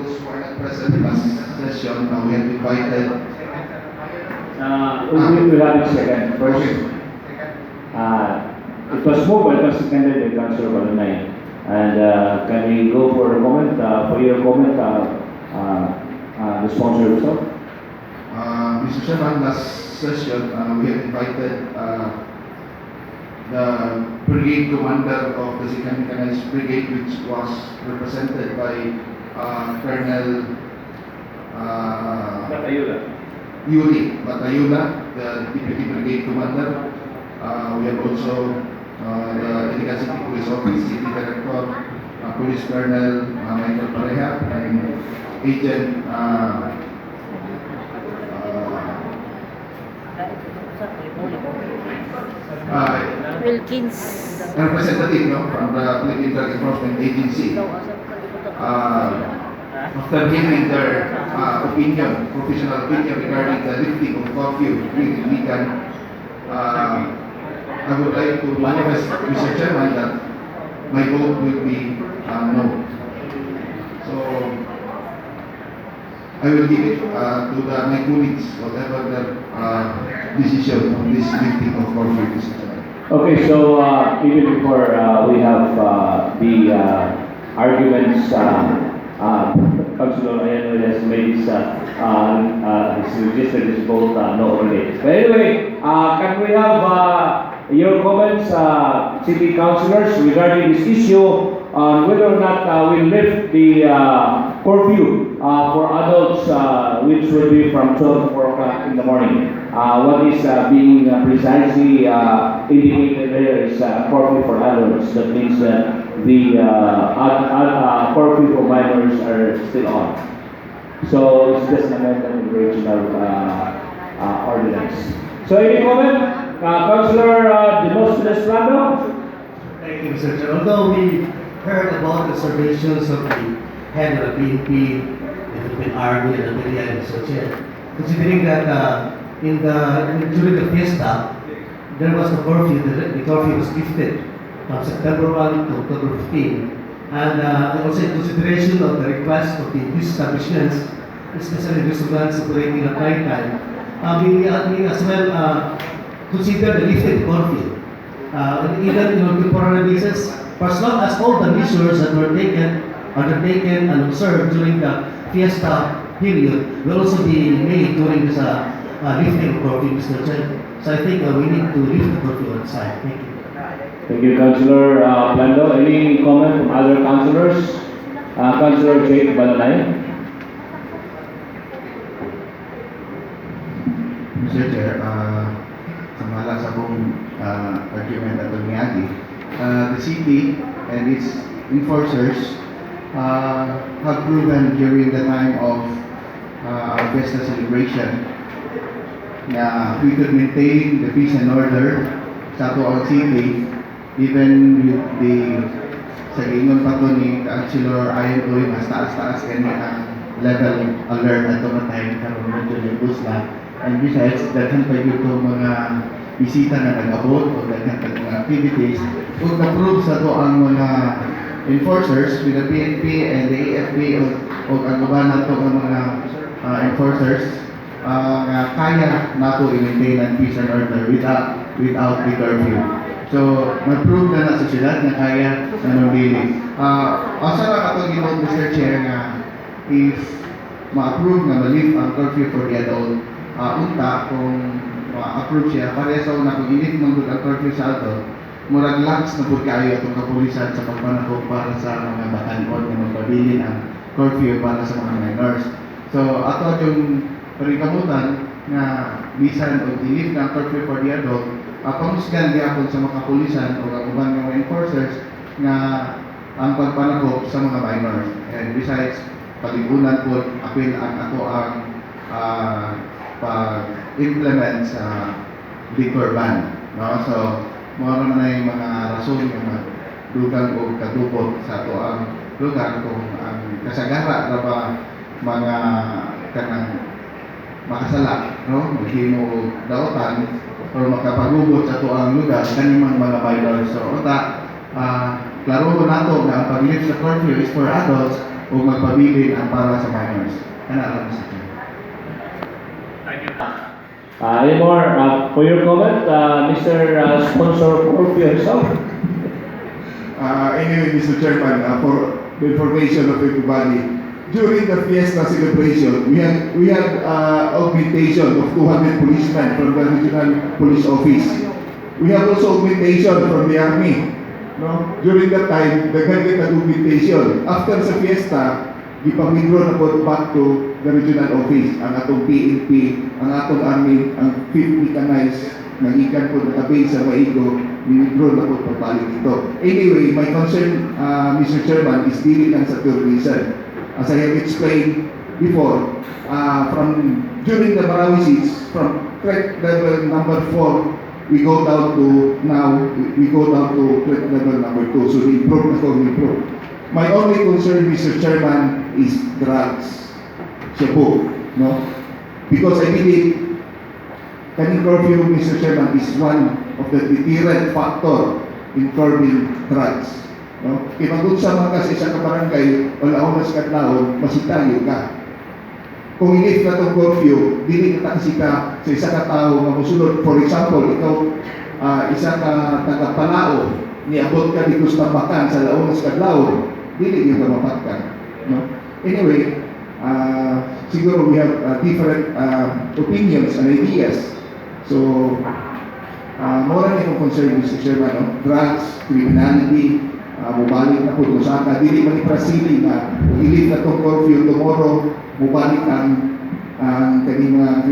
those who are not present last session, we have invited. We have it second. First, Okay. it was moved but it was seconded by Councilor Balonay. And can we go for a comment, for your comment, the sponsor himself? Mr. Chairman, last session, we have invited the brigade commander of the 2nd Mechanized Brigade, which was represented by Colonel Yuri Batayula, the Deputy Brigade Commander. We have also the Iligan City Police Office, City Director, Police Colonel Michael Pareja, and Agent Wilkins. representative, no, from the Philippine Drug Enforcement Agency. After hearing their opinion, professional opinion regarding the lifting of curfew in Iligan, I would like to manifest, Mr. Chairman, that my vote will be no. So I will give it to my colleagues, whatever the decision on this lifting of curfew, Mr. Chairman. Okay, so even before we have the arguments, Councilor Ayano has made his registered his vote no already. But anyway, can we have your comments, city councilors, regarding this issue on whether or not we lift the curfew for adults, which will be from 12 to 4 o'clock in the morning. What is being precisely indicated there is curfew for adults. That means that the curfew for minors are still on. So it's just an amendment in the original ordinance. So any comment? Councilor Demosthenes Plano? Thank you, Mr. Chair. Although we heard about the observations of the head of the PNP, the Philippine Army, and the PDI, Mr. Chair, considering that during the fiesta, there was the curfew, the curfew was lifted from September 1 to October 15. And also in consideration of the request of the news establishments, especially restaurants operating at night time, we as well consider the lifted curfew. Even on temporary basis, for as long as all the measures that were undertaken and observed during the fiesta period will also be made during this lifting of curfew, Mr. Chair. So I think we need to lift the curfew outside. Thank you. Thank you, Councilor Plando. Any comment from other councilors? Councilor Jake Balonay? Mr. Chair, samala sa akong argument at miyagi, the city and its enforcers have proven during the time of our Fiesta celebration na we could maintain the peace and order sa ato city even with the sa gingon pa to ni Councilor ayon ko mas taas-taas kani ang level alert at tumatay karon medyo nervous na. And besides, daghan pa yung mga bisita na nag-abot o daghan pa mga activities. Kung na-prove sa to ang mga enforcers with the PNP and the AFP o ang iba na to ang mga enforcers, kaya na to i-maintain ang peace and order without the curfew. So, mag-prove na sa siyudad na kaya na nabili. Asa na katong ginod, Mr. Chair, nga if ma-approve na ma-lift ang curfew for the adult, unta kung ma-approve siya, pareha sa una kung init mong ang curfew sa adult, murag lax na po kayo itong kapulisan sa pagpanakot para sa mga batanon na magpabilin ang curfew para sa mga minors. So, ato yung parikamutan na bisan o i-lift ng curfew for the adult, pamusgan gihapon sa mga kapulisan o ang ubang mga enforcers na ang pagpanakop sa mga minors. And besides, paligunan po, apil ang ato ang pag-implement sa liquor ban. No? So, mga naman na yung mga rason yung mga dugang o kadupot sa ato ang lugar kung ang kasagara na ba mga kanang makasala, no? Maghimo daotan o makapagugot sa ato ang lugar kanimang mga minors. So, klaro ko na ito na ang pag-lift sa curfew is for adults, o magpabilin ang para sa minors. Ano lang sa akin. Any more for your comment, Mr. Sponsor Curfew himself? Anyway, Mr. Chairman, for the information of everybody, during the fiesta celebration, we had augmentation of 200 policemen from the regional police office. We have also augmentation from the army. No? During that time, the ganit augmentation. After sa fiesta, ipag-withdraw na po back to the regional office. Ang atong PNP, ang atong army, ang 5th mechanized, nagikan po nakabase sa Maigo, withdraw na po pagpalik dito. Anyway, my concern, Mr. Chairman, is dili lang sa tourism. As I have explained before, during the Marawi siege, from threat level number 4, we go down to threat level number 2. So we improve. My only concern, Mr. Chairman, is drugs. Shabu, no? Because I believe curfew, Mr. Chairman, is one of the deterrent factor in curbing drugs. No? Kaya sa mga kasi sa kabarangay, wala oras ka taon, masitayo ka. Kung inif na itong curfew, dili ka takasika sa isa ka tao na musulod. For example, ikaw, isa ka tagapalao, niabot ka dito sa tambakan sa launas ka laon, dili yung kamapatkan. No? Anyway, siguro we have different opinions and ideas. So, more than yung concern, Mr. Chairman, no? Drugs, criminality, mubalik na po sa ka, dili maniprasili na ilip na itong curfew tomorrow, mubalik ang kaning mga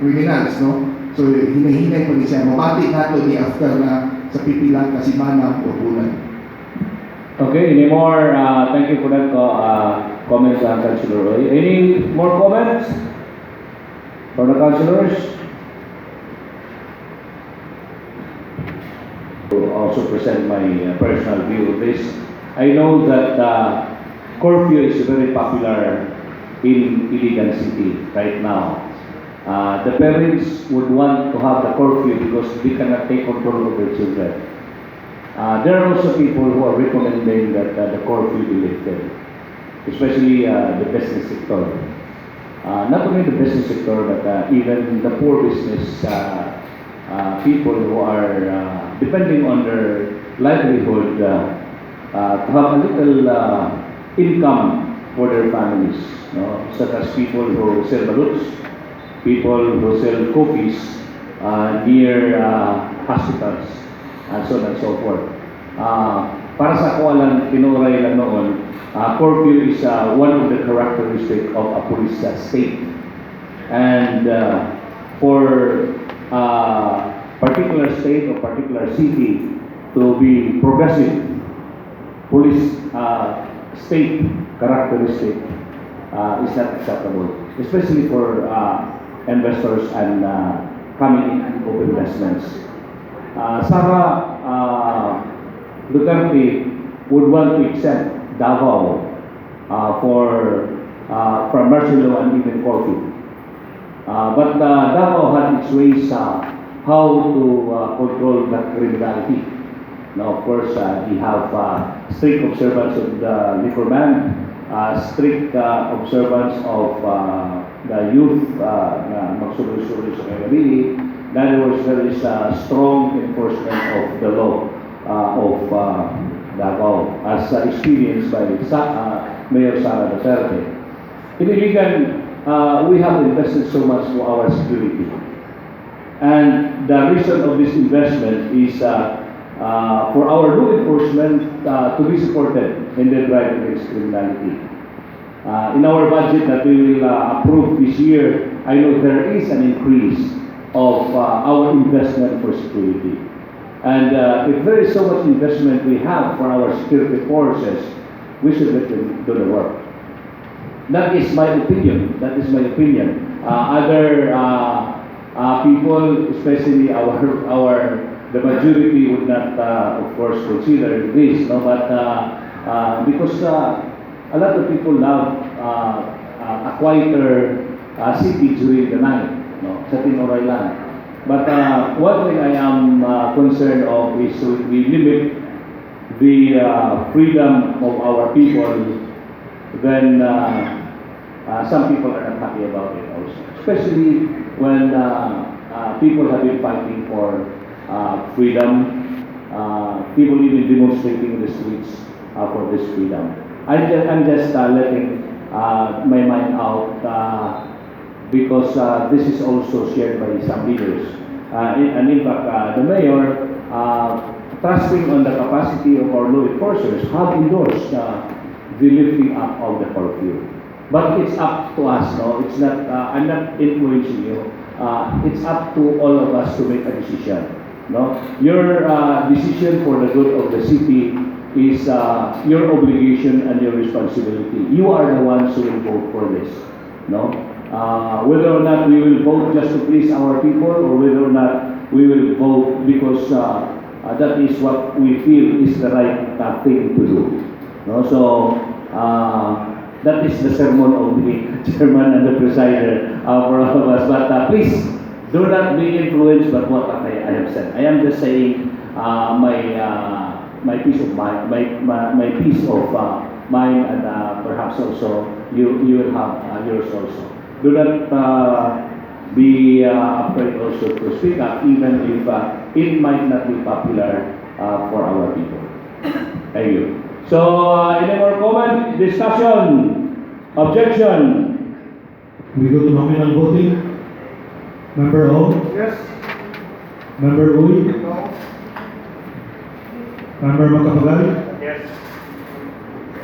criminals, no? So, hinahinay pa siya. Mabati nato ni after na sa pipilang kasimana o bulan. Okay, any more? Thank you for that comments, Councilor Roy. Any more comments from the councilors? To also present my personal view of this. I know that curfew is very popular in Iligan City right now. The parents would want to have the curfew because they cannot take control of their children. There are also people who are recommending that the curfew be lifted, especially the business sector. Not only the business sector, but even the poor business people who are depending on their livelihood to have a little income for their families, such as people who sell baluts, people who sell cookies near hospitals, and so on and so forth. Para sa ako lang, tinuray lang noon, curfew is one of the characteristics of a police state. And for particular state or particular city to be progressive police state characteristic is not acceptable, especially for investors and coming in of investments. Sara Duterte would want to exempt Davao from martial law and even curfew. But Davao had its ways how to control the criminality. Now, of course, we have strict observance of the liquor ban, strict observance of the youth na magsuloy-suloy sa kaya. In other words, there is strong enforcement of the law of Davao, as experienced by Mayor Sara Duterte. In Iligan, we have invested so much for our security. And the reason of this investment is for our law enforcement to be supported in the drive against criminality. In our budget that we will approve this year, I know there is an increase of our investment for security. And if there is so much investment we have for our security forces, we should let them do the work. That is my opinion. Other people, especially the majority would not, of course, consider this, no? But because a lot of people love a quieter city during the night, no? Sa Tinoray lang. But one thing I am concerned of is we limit the freedom of our people then some people are not happy about it also. Especially when people have been fighting for freedom, people even demonstrating in the streets for this freedom. I'm just letting my mind out because this is also shared by some leaders. And in fact, the mayor, trusting on the capacity of our law enforcers, have endorsed the lifting up of the curfew. But it's up to us, no? It's not. I'm not influencing you. It's up to all of us to make a decision, no? Your decision for the good of the city is your obligation and your responsibility. You are the ones who will vote for this, no? Whether or not we will vote just to please our people, or whether or not we will vote because that is what we feel is the right thing to do. No? So, that is the sermon of the chairman and the presider for all of us. But please, do not be influenced by what I have said. I am just saying my peace of mind, my peace of mind, and perhaps also you will have yours also. Do not be afraid also to speak up, even if it might not be popular for our people. Thank you. So, any more comment, discussion, objection? We go to nominal voting. Member O? Yes. Member Uy? No. Member Macapagal? Yes.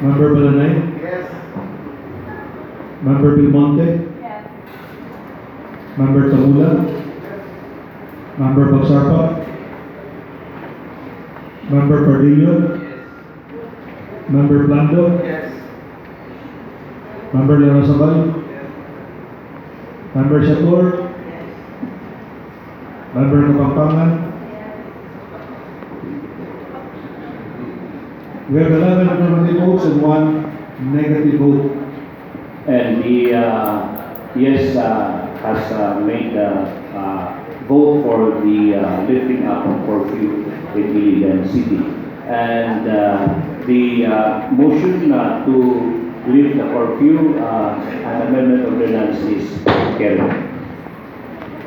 Member Balanay? Yes. Member Belmonte? Member Tamula? Member Bagsarpa? Member Pardillo? Member Plando? Yes. Member Larosabal? Member Shakur? Member Kapampangan? We have 11 affirmative votes and 1 negative vote. And the yes has made vote for the lifting up of curfew in Iligan City. And the motion to lift the curfew and amendment of ordinance is carried.